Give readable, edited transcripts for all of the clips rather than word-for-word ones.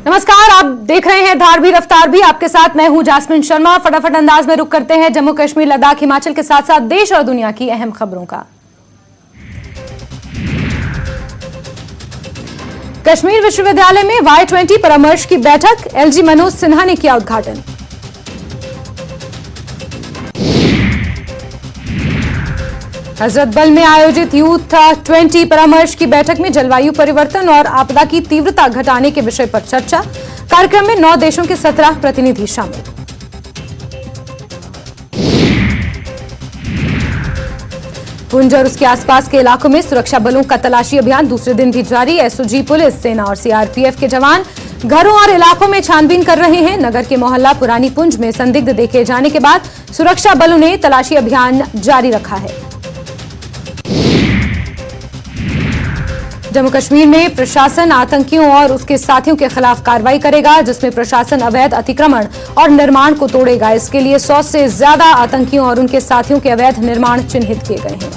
नमस्कार, आप देख रहे हैं धार भी रफ्तार भी। आपके साथ मैं हूं जास्मिन शर्मा। फटाफट अंदाज में रुख करते हैं जम्मू कश्मीर, लद्दाख, हिमाचल के साथ साथ देश और दुनिया की अहम खबरों का। कश्मीर विश्वविद्यालय में Y20 परामर्श की बैठक, एलजी मनोज सिन्हा ने किया उद्घाटन। हजरतबल में आयोजित यूथ 20 परामर्श की बैठक में जलवायु परिवर्तन और आपदा की तीव्रता घटाने के विषय पर चर्चा। कार्यक्रम में 9 देशों के 17 प्रतिनिधि शामिल। पुंछ और उसके आसपास के इलाकों में सुरक्षा बलों का तलाशी अभियान दूसरे दिन भी जारी। एसओजी, पुलिस, सेना और सीआरपीएफ के जवान घरों और इलाकों में छानबीन कर रहे हैं। नगर के मोहल्ला पुरानी पुंछ में संदिग्ध देखे जाने के बाद सुरक्षा बलों ने तलाशी अभियान जारी रखा है। जम्मू कश्मीर में प्रशासन आतंकियों और उसके साथियों के खिलाफ कार्रवाई करेगा, जिसमें प्रशासन अवैध अतिक्रमण और निर्माण को तोड़ेगा। इसके लिए 100 से ज्यादा आतंकियों और उनके साथियों के अवैध निर्माण चिन्हित किए गए हैं।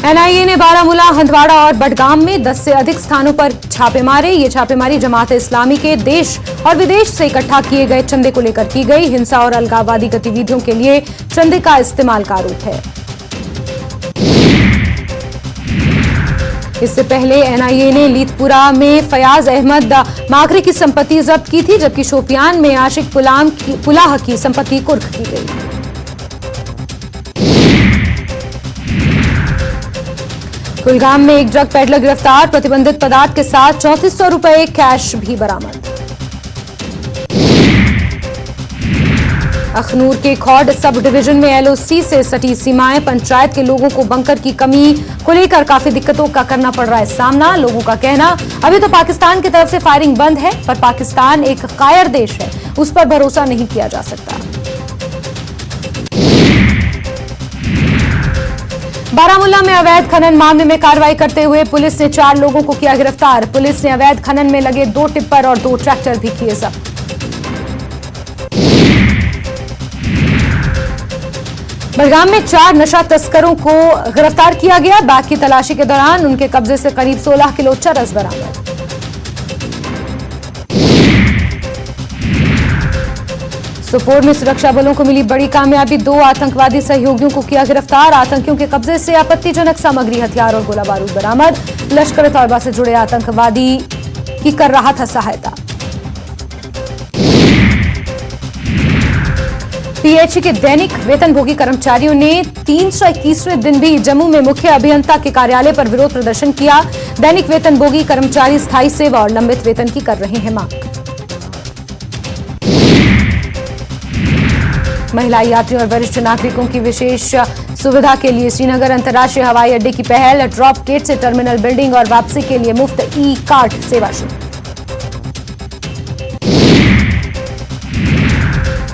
एनआईए ने बारामूला, हंदवाड़ा और बडगाम में 10 से अधिक स्थानों पर छापे मारे। ये छापेमारी जमात इस्लामी के देश और विदेश से इकट्ठा किए गए चंदे को लेकर की गई। हिंसा और अलगाववादी गतिविधियों के लिए चंदे का इस्तेमाल का आरोप है। इससे पहले एनआईए ने लीथपुरा में फयाज अहमद माकरे की संपत्ति जब्त की थी, जबकि शोपियान में आशिक पुलाह की संपत्ति कुर्क की गई। कुलगाम में एक ड्रग पेडलर गिरफ्तार, प्रतिबंधित पदार्थ के साथ 3400 रुपए कैश भी बरामद। अखनूर के खौड सब डिवीजन में एलओसी से सटी सीमाएं, पंचायत के लोगों को बंकर की कमी को लेकर काफी दिक्कतों का करना पड़ रहा है सामना। लोगों का कहना, अभी तो पाकिस्तान की तरफ से फायरिंग बंद है, पर पाकिस्तान एक कायर देश है, उस पर भरोसा नहीं किया जा सकता। बारामूला में अवैध खनन मामले में कार्रवाई करते हुए पुलिस ने 4 लोगों को किया गिरफ्तार। पुलिस ने अवैध खनन में लगे 2 टिप्पर और 2 ट्रैक्टर भी किए जब्त। बडगाम में 4 नशा तस्करों को गिरफ्तार किया गया। बैग की तलाशी के दौरान उनके कब्जे से करीब 16 किलो चरस बरामद। सोपोर में सुरक्षा बलों को मिली बड़ी कामयाबी, 2 आतंकवादी सहयोगियों को किया गिरफ्तार। आतंकियों के कब्जे से आपत्तिजनक सामग्री, हथियार और गोला बारूद बरामद। लश्कर तौयबा से जुड़े आतंकवादी की कर रहा था सहायता। पीएचई के दैनिक वेतनभोगी कर्मचारियों ने 321वें दिन भी जम्मू में मुख्य अभियंता के कार्यालय पर विरोध प्रदर्शन किया। दैनिक वेतनभोगी कर्मचारी स्थायी सेवा और लंबित वेतन की कर रहे हैं मांग। महिला यात्रियों और वरिष्ठ नागरिकों की विशेष सुविधा के लिए श्रीनगर अंतर्राष्ट्रीय हवाई अड्डे की पहल, ड्रॉप गेट से टर्मिनल बिल्डिंग और वापसी के लिए मुफ्त ई कार्ड सेवा शुरू।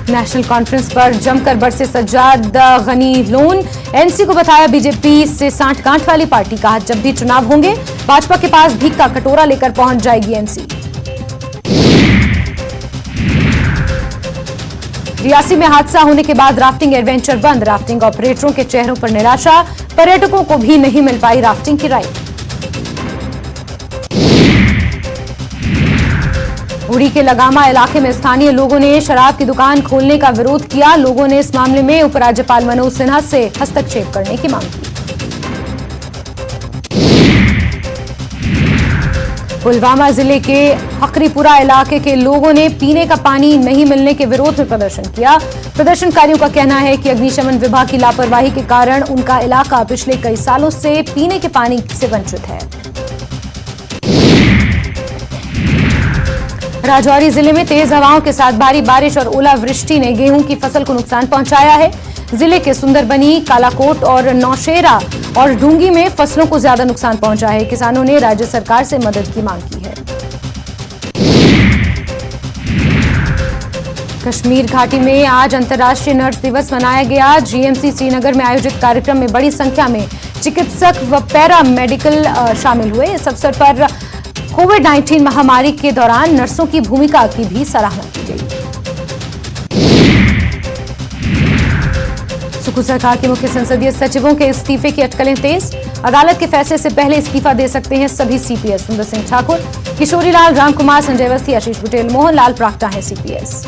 नेशनल कॉन्फ्रेंस पर जमकर बरसे सज्जाद गनी लोन, एनसी को बताया बीजेपी से सांठगांठ वाली पार्टी। कहा, जब भी चुनाव होंगे भाजपा के पास भीख का कटोरा लेकर पहुंच जाएगी एनसी। रियासी में हादसा होने के बाद राफ्टिंग एडवेंचर बंद, राफ्टिंग ऑपरेटरों के चेहरों पर निराशा, पर्यटकों को भी नहीं मिल पाई राफ्टिंग की राइड। उड़ी के लगामा इलाके में स्थानीय लोगों ने शराब की दुकान खोलने का विरोध किया। लोगों ने इस मामले में उपराज्यपाल मनोज सिन्हा से हस्तक्षेप करने की मांग की। पुलवामा जिले के हकरीपुरा इलाके के लोगों ने पीने का पानी नहीं मिलने के विरोध में प्रदर्शन किया। प्रदर्शनकारियों का कहना है कि अग्निशमन विभाग की लापरवाही के कारण उनका इलाका पिछले कई सालों से पीने के पानी से वंचित है। राजौरी जिले में तेज हवाओं के साथ भारी बारिश और ओलावृष्टि ने गेहूं की फसल को नुकसान पहुंचाया है। जिले के सुंदरबनी, कालाकोट और नौशेरा और ढूंगी में फसलों को ज्यादा नुकसान पहुंचा है। किसानों ने राज्य सरकार से मदद की मांग की है। कश्मीर घाटी में आज अंतर्राष्ट्रीय नर्स दिवस मनाया गया। जीएमसी श्रीनगर में आयोजित कार्यक्रम में बड़ी संख्या में चिकित्सक व पैरा मेडिकल शामिल हुए। इस अवसर पर कोविड-19 महामारी के दौरान नर्सों की भूमिका की भी सराहना की गई। सुखू सरकार के मुख्य संसदीय सचिवों के इस्तीफे की अटकलें तेज। अदालत के फैसले से पहले इस्तीफा दे सकते हैं सभी सीपीएस। सुंदर सिंह ठाकुर, किशोरी लाल, राम कुमार, संजय अवस्थी, आशीष बुटेल, मोहन लाल प्राक्टा हैं सीपीएस।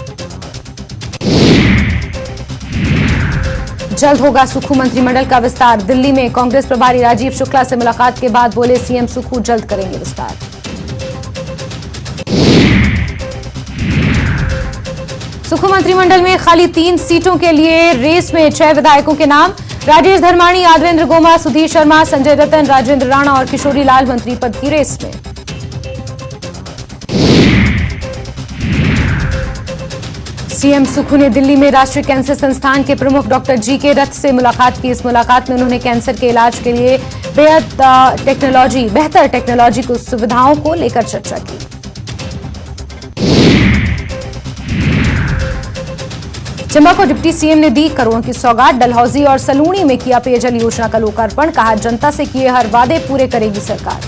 जल्द होगा सुखू मंत्रिमंडल का विस्तार। दिल्ली में कांग्रेस प्रभारी राजीव शुक्ला से मुलाकात के बाद बोले सीएम सुखू जल्द करेंगे विस्तार। सुखू मंत्रिमंडल में खाली 3 सीटों के लिए रेस में 6 विधायकों के नाम। राजेश धर्माणी, यादवेंद्र गोमा, सुधीर शर्मा, संजय रतन, राजेंद्र राणा और किशोरी लाल मंत्री पद की रेस में। सीएम सुखू ने दिल्ली में राष्ट्रीय कैंसर संस्थान के प्रमुख डॉक्टर जी.के. रथ से मुलाकात की। इस मुलाकात में उन्होंने कैंसर के इलाज के लिए बेहतर टेक्नोलॉजी की सुविधाओं को लेकर चर्चा की। चंबा को डिप्टी सीएम ने दी करोड़ों की सौगात। डलहौजी और सलूणी में किया पेयजल योजना का लोकार्पण। कहा, जनता से किए हर वादे पूरे करेगी सरकार।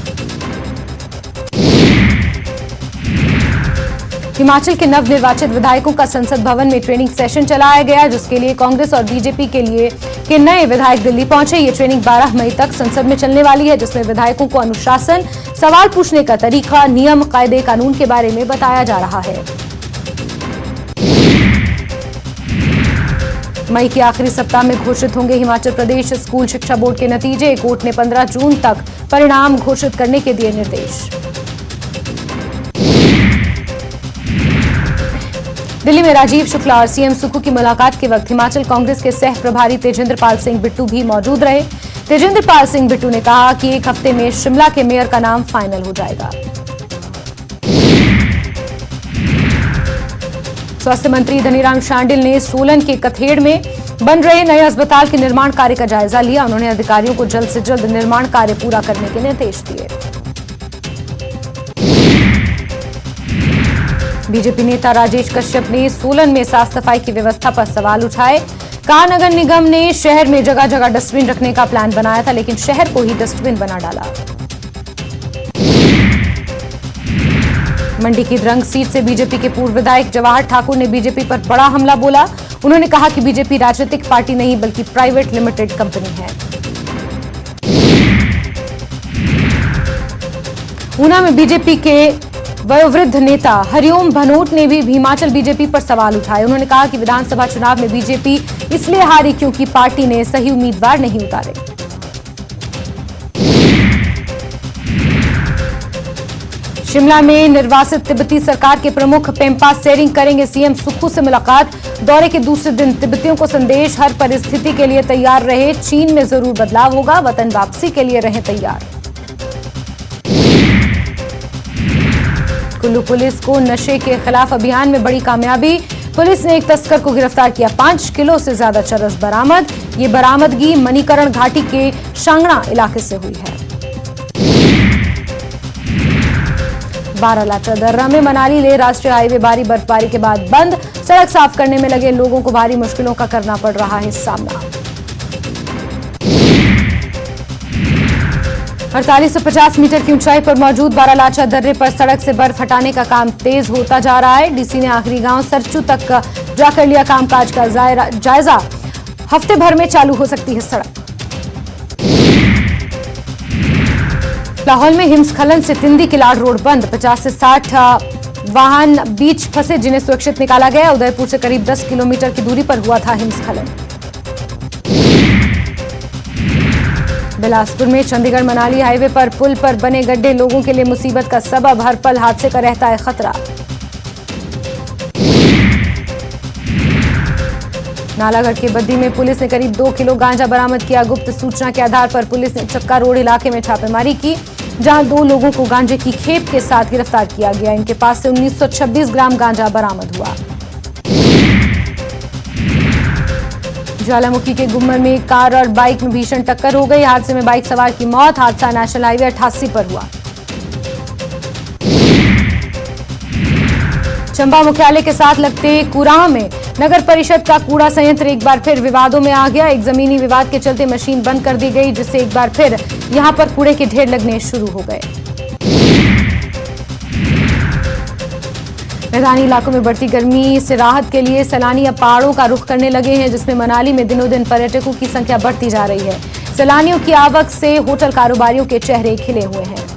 हिमाचल के नवनिर्वाचित विधायकों का संसद भवन में ट्रेनिंग सेशन चलाया गया, जिसके लिए कांग्रेस और बीजेपी के नए विधायक दिल्ली पहुंचे। ये ट्रेनिंग 12 मई तक संसद में चलने वाली है, जिसमें विधायकों को अनुशासन, सवाल पूछने का तरीका, नियम, कायदे कानून के बारे में बताया जा रहा है। मई के आखिरी सप्ताह में घोषित होंगे हिमाचल प्रदेश स्कूल शिक्षा बोर्ड के नतीजे। कोर्ट ने 15 जून तक परिणाम घोषित करने के दिए निर्देश। दिल्ली में राजीव शुक्ला और सीएम सुखू की मुलाकात के वक्त हिमाचल कांग्रेस के सह प्रभारी तेजेंद्र पाल सिंह बिट्टू भी मौजूद रहे। तेजेंद्र पाल सिंह बिट्टू ने कहा कि 1 हफ्ते में शिमला के मेयर का नाम फाइनल हो जाएगा। स्वास्थ्य मंत्री धनीराम शांडिल ने सोलन के कथेड़ में बन रहे नए अस्पताल के निर्माण कार्य का जायजा लिया। उन्होंने अधिकारियों को जल्द से जल्द निर्माण कार्य पूरा करने के निर्देश दिए। बीजेपी नेता राजेश कश्यप ने सोलन में साफ सफाई की व्यवस्था पर सवाल उठाए। कहा, नगर निगम ने शहर में जगह जगह डस्टबिन रखने का प्लान बनाया था, लेकिन शहर को ही डस्टबिन बना डाला। मंडी की द्रंग सीट से बीजेपी के पूर्व विधायक जवाहर ठाकुर ने बीजेपी पर बड़ा हमला बोला। उन्होंने कहा कि बीजेपी राजनीतिक पार्टी नहीं बल्कि प्राइवेट लिमिटेड कंपनी है। ऊना में बीजेपी के वयोवृद्ध नेता हरिओम भनोट ने भी हिमाचल बीजेपी पर सवाल उठाए। उन्होंने कहा कि विधानसभा चुनाव में बीजेपी इसलिए हारी क्योंकि पार्टी ने सही उम्मीदवार नहीं उतारे। शिमला में निर्वासित तिब्बती सरकार के प्रमुख पेम्पा सेरिंग करेंगे सीएम सुखू से मुलाकात। दौरे के दूसरे दिन तिब्बतियों को संदेश, हर परिस्थिति के लिए तैयार रहे, चीन में जरूर बदलाव होगा, वतन वापसी के लिए रहें तैयार। कुल्लू पुलिस को नशे के खिलाफ अभियान में बड़ी कामयाबी। पुलिस ने एक तस्कर को गिरफ्तार किया। 5 किलो से ज्यादा चरस बरामद। ये बरामदगी मणिकरण घाटी के शांगणा इलाके से हुई है। बारालाचा दर्रा में मनाली ले राष्ट्रीय हाईवे भारी बर्फबारी के बाद बंद। सड़क साफ करने में लगे लोगों को भारी मुश्किलों का करना पड़ रहा है सामना। 4850 मीटर की ऊंचाई पर मौजूद बारालाचा दर्रे पर सड़क से बर्फ हटाने का काम तेज होता जा रहा है। डीसी ने आखिरी गांव सरचू तक जाकर लिया कामकाज का जायजा। हफ्ते भर में चालू हो सकती है सड़क। लाहौल में हिमस्खलन से तिंदी किलाड़ रोड बंद। 50 से 60 वाहन बीच फंसे, जिन्हें सुरक्षित निकाला गया। उदयपुर से करीब 10 किलोमीटर की दूरी पर हुआ था हिमस्खलन। बिलासपुर में चंडीगढ़ मनाली हाईवे पर पुल पर बने गड्ढे लोगों के लिए मुसीबत का सबब। हर पल हादसे का रहता है खतरा। नालागढ़ के बद्दी में पुलिस ने करीब 2 किलो गांजा बरामद किया। गुप्त सूचना के आधार पर पुलिस ने चक्का रोड इलाके में छापेमारी की, जहां 2 लोगों को गांजे की खेप के साथ गिरफ्तार किया गया। इनके पास से 1926 ग्राम गांजा बरामद हुआ। ज्वालामुखी के गुम्मर में कार और बाइक में भीषण टक्कर हो गई। हादसे में बाइक सवार की मौत। हादसा नेशनल हाईवे 88 पर हुआ। चंबा मुख्यालय के साथ लगते कुराह में नगर परिषद का कूड़ा संयंत्र एक बार फिर विवादों में आ गया। एक जमीनी विवाद के चलते मशीन बंद कर दी गई, जिससे एक बार फिर यहां पर कूड़े के ढेर लगने शुरू हो गए। मैदानी इलाकों में बढ़ती गर्मी से राहत के लिए सैलानी अब पहाड़ों का रुख करने लगे हैं, जिसमें मनाली में दिनों दिन पर्यटकों की संख्या बढ़ती जा रही है। सैलानियों की आवक से होटल कारोबारियों के चेहरे खिले हुए हैं।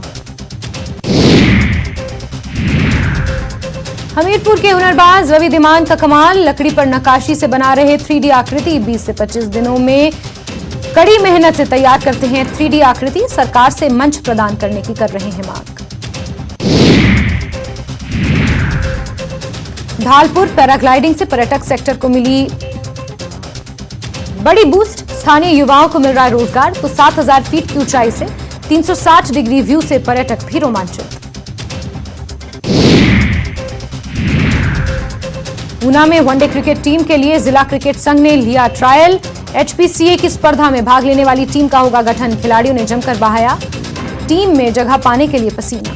हमीरपुर के हुनरबाज रवि दिमान का कमाल, लकड़ी पर नक्काशी से बना रहे 3D आकृति। 20 से 25 दिनों में कड़ी मेहनत से तैयार करते हैं 3D आकृति। सरकार से मंच प्रदान करने की कर रहे हैं मांग। ढालपुर पैराग्लाइडिंग से पर्यटक सेक्टर को मिली बड़ी बूस्ट। स्थानीय युवाओं को मिल रहा रोजगार। तो 7000 फीट की ऊंचाई से 360 डिग्री व्यू से पर्यटक भी रोमांचित। ऊना में वनडे क्रिकेट टीम के लिए जिला क्रिकेट संघ ने लिया ट्रायल। HPCA की स्पर्धा में भाग लेने वाली टीम का होगा गठन। खिलाड़ियों ने जमकर बहाया टीम में जगह पाने के लिए पसीना।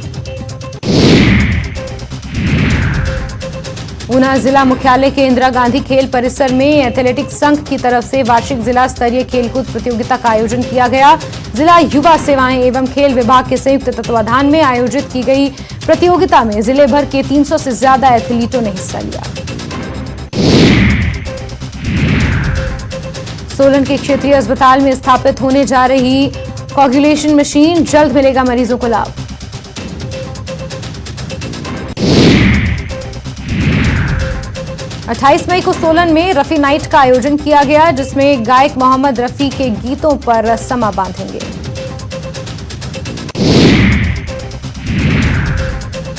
ऊना जिला मुख्यालय के इंदिरा गांधी खेल परिसर में एथलेटिक्स संघ की तरफ से वार्षिक जिला स्तरीय खेलकूद प्रतियोगिता का आयोजन किया गया। जिला युवा सेवाएं एवं खेल विभाग के संयुक्त तत्वाधान में आयोजित की गई प्रतियोगिता में जिले भर के 300 से ज्यादा एथलीटों ने हिस्सा लिया। सोलन के क्षेत्रीय अस्पताल में स्थापित होने जा रही कोगुलेशन मशीन, जल्द मिलेगा मरीजों को लाभ। अट्ठाईस मई को सोलन में रफी नाइट का आयोजन किया गया, जिसमें गायक मोहम्मद रफी के गीतों पर समा बांधेंगे।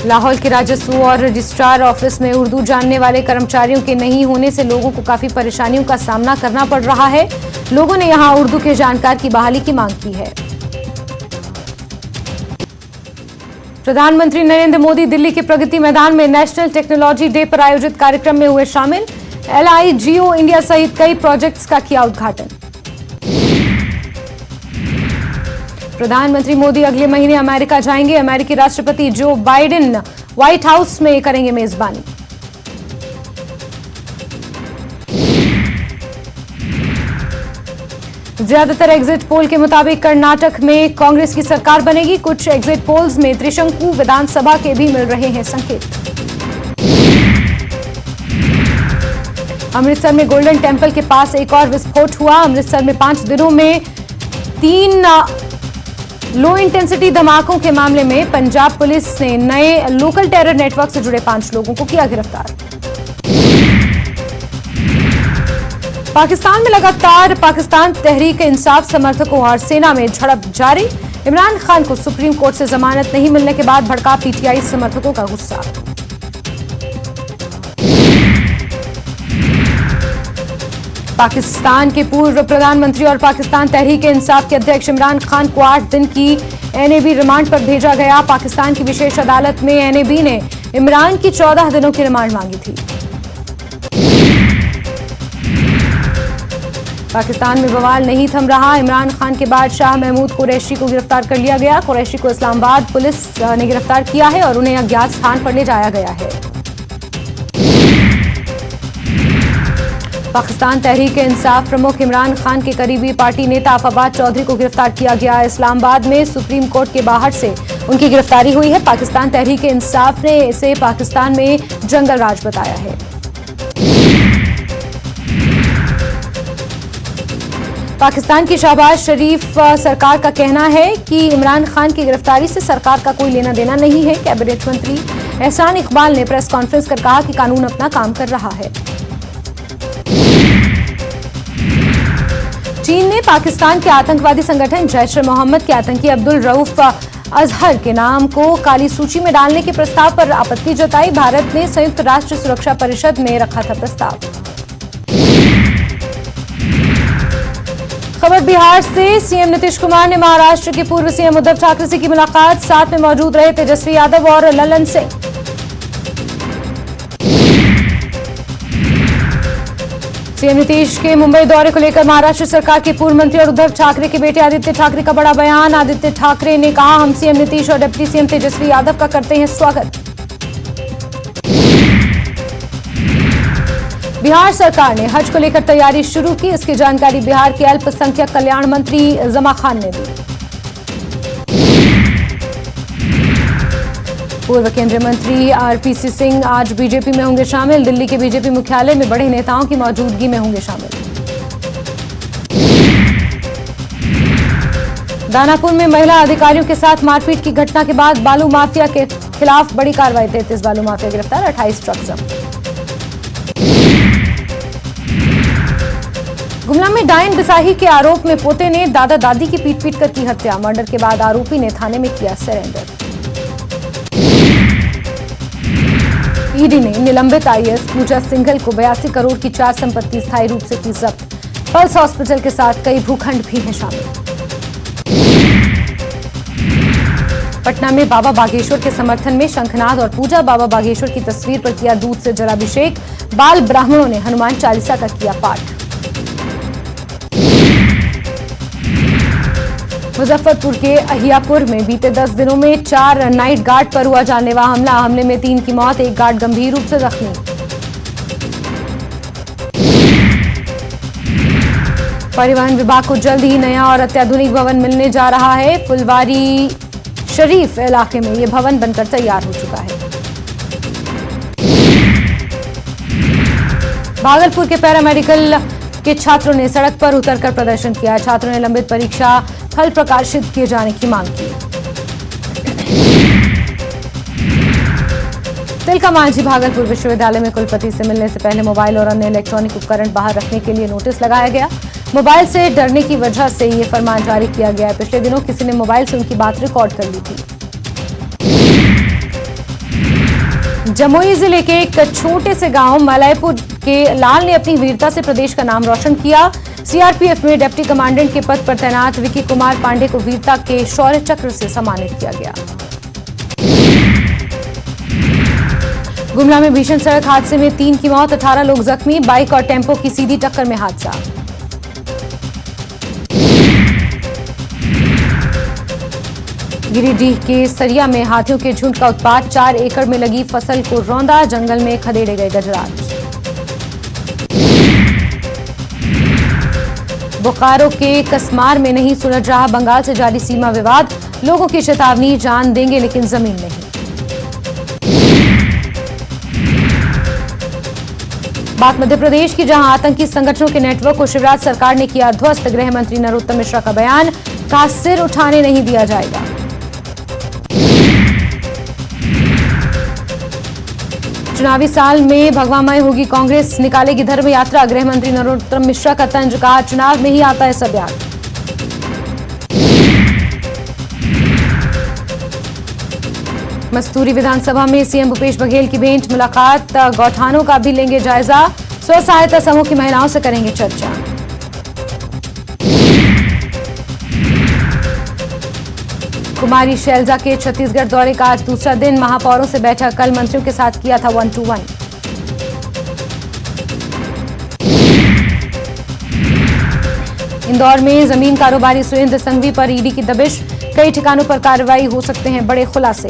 लाहौल के राजस्व और रजिस्ट्रार ऑफिस में उर्दू जानने वाले कर्मचारियों के नहीं होने से लोगों को काफी परेशानियों का सामना करना पड़ रहा है। लोगों ने यहां उर्दू के जानकार की बहाली की मांग की है। प्रधानमंत्री नरेंद्र मोदी दिल्ली के प्रगति मैदान में नेशनल टेक्नोलॉजी डे पर आयोजित कार्यक्रम में हुए शामिल। LIGO इंडिया सहित कई प्रोजेक्ट्स का किया उद्घाटन। प्रधानमंत्री मोदी अगले महीने अमेरिका जाएंगे। अमेरिकी राष्ट्रपति जो बाइडेन व्हाइट हाउस में करेंगे मेजबानी। ज्यादातर एग्जिट पोल के मुताबिक कर्नाटक में कांग्रेस की सरकार बनेगी। कुछ एग्जिट पोल्स में त्रिशंकु विधानसभा के भी मिल रहे हैं संकेत। अमृतसर में गोल्डन टेम्पल के पास एक और विस्फोट हुआ। अमृतसर में 5 दिनों में 3 लो इंटेंसिटी धमाकों के मामले में पंजाब पुलिस ने नए लोकल टेरर नेटवर्क से जुड़े 5 लोगों को किया गिरफ्तार। पाकिस्तान में लगातार पाकिस्तान तहरीक इंसाफ समर्थकों और सेना में झड़प जारी। इमरान खान को सुप्रीम कोर्ट से जमानत नहीं मिलने के बाद भड़का PTI समर्थकों का गुस्सा। पाकिस्तान के पूर्व प्रधानमंत्री और पाकिस्तान तहरीक इंसाफ के अध्यक्ष इमरान खान को 8 दिन की NAB रिमांड पर भेजा गया। पाकिस्तान की विशेष अदालत में NAB ने इमरान की 14 दिनों की रिमांड मांगी थी। पाकिस्तान में बवाल नहीं थम रहा। इमरान खान के बाद शाह महमूद कुरैशी को गिरफ्तार कर लिया गया। कुरैशी को इस्लामाबाद पुलिस ने गिरफ्तार किया है और उन्हें अज्ञात स्थान पर ले जाया गया है। पाकिस्तान तहरीक इंसाफ प्रमुख इमरान खान के करीबी पार्टी नेता आफाबाद चौधरी को गिरफ्तार किया गया। इस्लामाबाद में सुप्रीम कोर्ट के बाहर से उनकी गिरफ्तारी हुई है। पाकिस्तान तहरीक इंसाफ ने इसे पाकिस्तान में जंगल राज बताया है। पाकिस्तान की शहबाज शरीफ सरकार का कहना है कि इमरान खान की गिरफ्तारी से सरकार का कोई लेना देना नहीं है। कैबिनेट मंत्री एहसान इकबाल ने प्रेस कॉन्फ्रेंस कर कहा कि कानून अपना काम कर रहा है। चीन ने पाकिस्तान के आतंकवादी संगठन जैश-ए-मोहम्मद के आतंकी अब्दुल रऊफ अजहर के नाम को काली सूची में डालने के प्रस्ताव पर आपत्ति जताई। भारत ने संयुक्त राष्ट्र सुरक्षा परिषद में रखा था प्रस्ताव। खबर बिहार से। सीएम नीतीश कुमार ने महाराष्ट्र के पूर्व सीएम उद्धव ठाकरे से की मुलाकात। साथ में मौजूद रहे तेजस्वी यादव और ललन सिंह। सीएम नीतीश के मुंबई दौरे को लेकर महाराष्ट्र सरकार के पूर्व मंत्री और उद्धव ठाकरे के बेटे आदित्य ठाकरे का बड़ा बयान। आदित्य ठाकरे ने कहा, हम सीएम नीतीश और डिप्टी सीएम तेजस्वी यादव का करते हैं स्वागत। बिहार सरकार ने हज को लेकर तैयारी शुरू की। इसकी जानकारी बिहार के अल्पसंख्यक कल्याण मंत्री जमा खान ने दी। पूर्व केंद्रीय मंत्री आरपीसी सिंह आज बीजेपी में होंगे शामिल। दिल्ली के बीजेपी मुख्यालय में बड़े नेताओं की मौजूदगी में होंगे शामिल। दानापुर में महिला अधिकारियों के साथ मारपीट की घटना के बाद बालू माफिया के खिलाफ बड़ी कार्रवाई। 33 बालू माफिया गिरफ्तार, 28 ट्रक जब्त। गुमला में डायन बिसाही के आरोप में पोते ने दादा दादी की पीट कर की हत्या। मर्डर के बाद आरोपी ने थाने में किया सरेंडर। ईडी ने निलंबित आईएएस पूजा सिंघल को 82 करोड़ की 4 संपत्ति स्थायी रूप से की जब्त। पल्स हॉस्पिटल के साथ कई भूखंड भी हैं शामिल। पटना में बाबा बागेश्वर के समर्थन में शंखनाद और पूजा। बाबा बागेश्वर की तस्वीर पर किया दूध से जलाभिषेक। बाल ब्राह्मणों ने हनुमान चालीसा का किया पाठ। मुजफ्फरपुर के अहियापुर में बीते 10 दिनों में 4 नाइट गार्ड पर हुआ जानलेवा हमला। हमले में 3 की मौत, 1 गार्ड गंभीर रूप से जख्मी। परिवहन विभाग को जल्द ही नया और अत्याधुनिक भवन मिलने जा रहा है। फुलवारी शरीफ इलाके में यह भवन बनकर तैयार हो चुका है। भागलपुर के पैरामेडिकल के छात्रों ने सड़क पर उतरकर प्रदर्शन किया। छात्रों ने लंबित परीक्षा फल प्रकाशित किए जाने की मांग की। तिलका मांझी भागलपुर विश्वविद्यालय में कुलपति से मिलने से पहले मोबाइल और अन्य इलेक्ट्रॉनिक उपकरण बाहर रखने के लिए नोटिस लगाया गया। मोबाइल से डरने की वजह से ये फरमान जारी किया गया है। पिछले दिनों किसी ने मोबाइल से उनकी बात रिकॉर्ड कर ली थी। जमुई जिले के एक छोटे से गांव मलयपुर के लाल ने अपनी वीरता से प्रदेश का नाम रोशन किया। सीआरपीएफ में डिप्टी कमांडेंट के पद पर तैनात विकी कुमार पांडे को वीरता के शौर्य चक्र से सम्मानित किया गया। गुमला में भीषण सड़क हादसे में 3 की मौत, 18 लोग जख्मी। बाइक और टेम्पो की सीधी टक्कर में हादसा। गिरिडीह के सरिया में हाथियों के झुंड का उत्पात। 4 एकड़ में लगी फसल को रौंदा, जंगल में खदेड़े गए गजराज। बोकारो के कसमार में नहीं सुलझ रहा बंगाल से जारी सीमा विवाद। लोगों की चेतावनी, जान देंगे लेकिन जमीन नहीं। बात मध्य प्रदेश की, जहां आतंकी संगठनों के नेटवर्क को शिवराज सरकार ने किया ध्वस्त। गृह मंत्री नरोत्तम मिश्रा का बयान, कहा सिर उठाने नहीं दिया जाएगा। चुनावी साल में भगवामय होगी कांग्रेस, निकालेगी धर्म यात्रा। गृह मंत्री नरोत्तम मिश्रा का तंज, कहा चुनाव में ही आता है सब याद। मस्तूरी विधानसभा में सीएम भूपेश बघेल की भेंट मुलाकात। गौठानों का भी लेंगे जायजा। स्व सहायता समूह की महिलाओं से करेंगे चर्चा। कुमारी शैलजा के छत्तीसगढ़ दौरे का आज दूसरा दिन। महापौरों से बैठक, कल मंत्रियों के साथ किया था 1-to-1। इंदौर में जमीन कारोबारी सुरेंद्र संघवी पर ईडी की दबिश। कई ठिकानों पर कार्रवाई, हो सकते हैं बड़े खुलासे।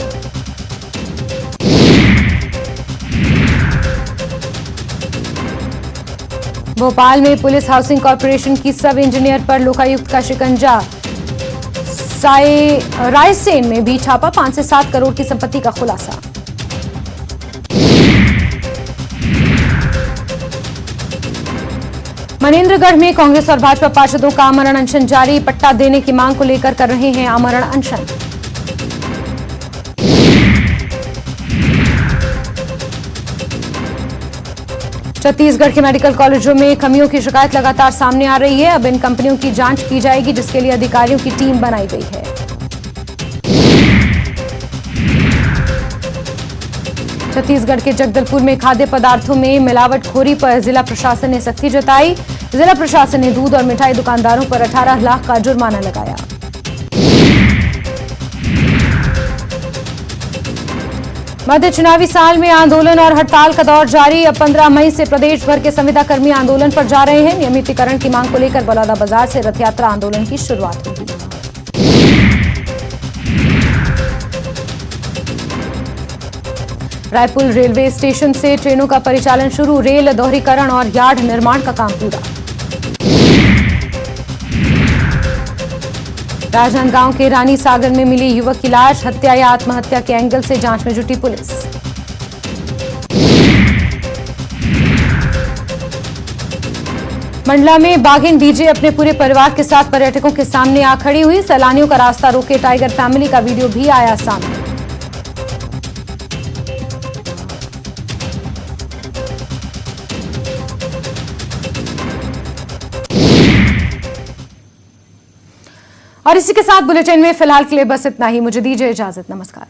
भोपाल में पुलिस हाउसिंग कॉर्पोरेशन की सब इंजीनियर पर लोकायुक्त का शिकंजा। रायसेन में भी छापा, 5 से 7 करोड़ की संपत्ति का खुलासा। मनेंद्रगढ़ में कांग्रेस और भाजपा पार्षदों का आमरण अनशन जारी। पट्टा देने की मांग को लेकर कर रहे हैं आमरण अनशन। छत्तीसगढ़ के मेडिकल कॉलेजों में कमियों की शिकायत लगातार सामने आ रही है। अब इन कंपनियों की जांच की जाएगी, जिसके लिए अधिकारियों की टीम बनाई गई है। छत्तीसगढ़ के जगदलपुर में खाद्य पदार्थों में मिलावटखोरी पर जिला प्रशासन ने सख्ती जताई। जिला प्रशासन ने दूध और मिठाई दुकानदारों पर 18 लाख का जुर्माना लगाया। मध्य चुनावी साल में आंदोलन और हड़ताल का दौर जारी। अब 15 मई से प्रदेश भर के संविदा कर्मी आंदोलन पर जा रहे हैं। नियमितीकरण की मांग को लेकर बलौदाबाजार से रथ यात्रा आंदोलन की शुरुआत होगी। रायपुर रेलवे स्टेशन से ट्रेनों का परिचालन शुरू। रेल दोहरीकरण और यार्ड निर्माण का काम पूरा। राजनांदगांव के रानी सागर में मिली युवक की लाश, हत्या या आत्महत्या के एंगल से जांच में जुटी पुलिस। मंडला में बाघिन डीजे अपने पूरे परिवार के साथ पर्यटकों के सामने आ खड़ी हुई। सैलानियों का रास्ता रोके टाइगर फैमिली का वीडियो भी आया सामने। और इसी के साथ बुलेटिन में फिलहाल के लिए बस इतना ही। मुझे दीजिए इजाजत। नमस्कार।